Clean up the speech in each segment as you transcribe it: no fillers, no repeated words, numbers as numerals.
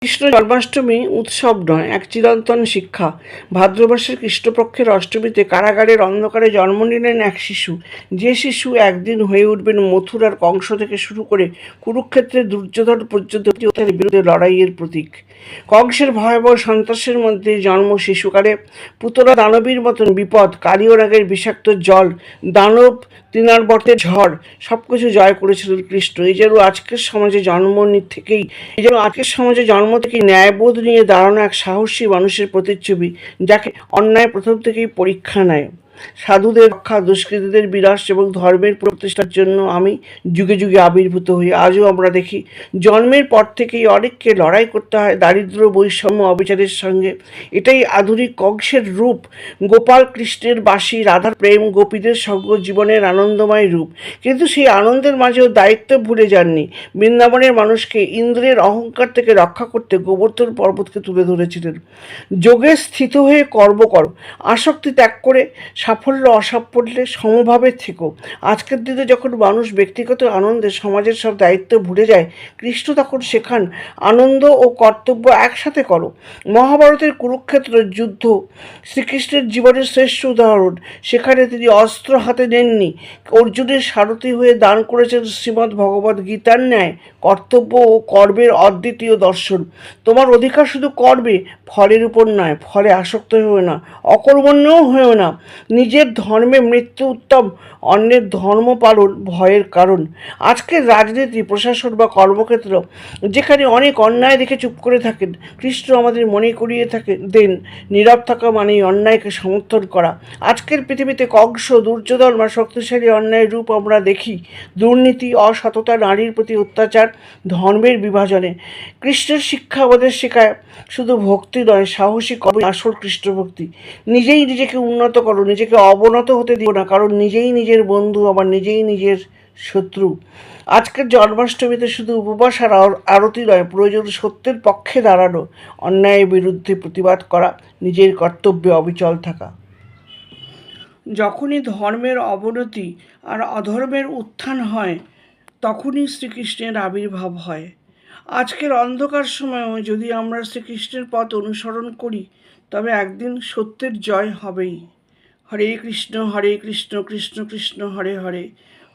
কৃষ্ণ জন্মাষ্টমী উৎসব নয়, এক চিরন্তন শিক্ষা। ভাদ্রমাসের কৃষ্ণপক্ষের অষ্টমীতে কারাগারের অন্ধকারে জন্ম নিলেন এক শিশু। যে শিশু একদিন হয়ে উঠবেন মথুরার কংস থেকে শুরু করে কুরুক্ষেত্রের দুর্যোধন পর্যন্ত বিরুদ্ধে লড়াইয়ের প্রতীক। কংসের ভয়াবহ সন্ত্রাসের মধ্যে জন্ম শিশুকালে পুতনা দানবীর মতন বিপদ, কালিয়নাগের বিষাক্ত জল, দানব তৃণার্বর্তের ঝড়, সবকিছু জয় করেছিলেন কৃষ্ণ। এই যেন আজকের সমাজে জন্ম থেকেই ন্যায়বোধ নিয়ে দাঁড়ানো এক সাহসী মানুষের প্রতিচ্ছবি, যাকে অন্যায় প্রথম থেকেই পরীক্ষা নেয়। সাধুদের রক্ষা, দুষ্কৃতীদের বিনাশ এবং ধর্মের প্রতিষ্ঠার জন্য আমি যুগে যুগে আবির্ভূত হই। আজও আমরা দেখি জন্মের পর থেকেই অনেককে লড়াই করতে হয় দারিদ্র, বৈষম্য, অবিচারের সঙ্গে। এটাই আধুনিক কংসের রূপ, গোপাল কৃষ্ণের বাসী, রাধার প্রেম, গোপীদের সঙ্গ, জীবনের আনন্দময় রূপ। কিন্তু সেই আনন্দের মাঝেও দায়িত্ব ভুলে যাননি। বৃন্দাবনের মানুষকে ইন্দ্রের অহংকার থেকে রক্ষা করতে গোবর্ধন পর্বতকে তুলে ধরেছিলেন। যোগে স্থিত হয়ে কর্ম করো, আসক্তি ত্যাগ করে সাফল্য অসাফল্যে সমভাবে থেকো। আজকের দিনে যখন মানুষ ব্যক্তিগত আনন্দে সমাজের সব দায়িত্ব ভুলে যায়, কৃষ্ণ তখন শেখান আনন্দ ও কর্তব্য একসাথে করো। মহাভারতের কুরুক্ষেত্র যুদ্ধ শ্রীকৃষ্ণের জীবনের শ্রেষ্ঠ উদাহরণ। সেখানে তিনি অস্ত্র হাতে নেননি, অর্জুনের সারথি হয়ে দান করেছেন শ্রীমদ্ ভগবদ্ গীতার ন্যায় কর্তব্য ও কর্মের অদ্বিতীয় দর্শন। তোমার অধিকার শুধু কর্মে, ফলের উপর নয়। ফলে আসক্ত হয়েও না, অকর্মণ্যও হয়েও না। নিজের ধর্মে মৃত্যু উত্তম, অন্যের ধর্ম পালন ভয়ের কারণ। আজকের রাজনীতি, প্রশাসন বা কর্মক্ষেত্র যেখানে অনেক অন্যায় দেখে চুপ করে থাকেন, কৃষ্ণ আমাদের মনে করিয়ে দেন নীরব থাকা মানেই অন্যায়কে সমর্থন করা। আজকের পৃথিবীতে কংস, দুর্যোধন বা শক্তিশালী অন্যায়ের রূপ আমরা দেখি দুর্নীতি, অসততা, নারীর প্রতি অত্যাচার, ধর্মের বিভাজনে। কৃষ্ণের শিক্ষা আমাদের শেখায় শুধু ভক্তি নয়, সাহসী কবে আসল কৃষ্ণ ভক্তি। নিজেই নিজেকে উন্নত করো, নিজেকে অবনত হতে দিও না, কারণ নিজেই নিজের বন্ধু, আবার নিজেই নিজের শত্রু। আজকের জন্মাষ্টমীতে শুধু উপবাস আর আরতি নয়, প্রয়োজন সত্যের পক্ষে দাঁড়ানো, অন্যায়ের বিরুদ্ধে প্রতিবাদ করা, নিজের কর্তব্যে অবিচল থাকা। যখনই ধর্মের অবনতি আর অধর্মের উত্থান হয়, তখনই শ্রীকৃষ্ণের আবির্ভাব হয়। আজকের অন্ধকার সময়েও যদি আমরা শ্রীকৃষ্ণের পথ অনুসরণ করি, তবে একদিন সত্যের জয় হবেই। হরে কৃষ্ণ কৃষ্ণ কৃষ্ণ হরে হরে,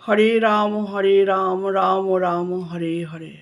হরে রাম রাম রাম হরে হরে।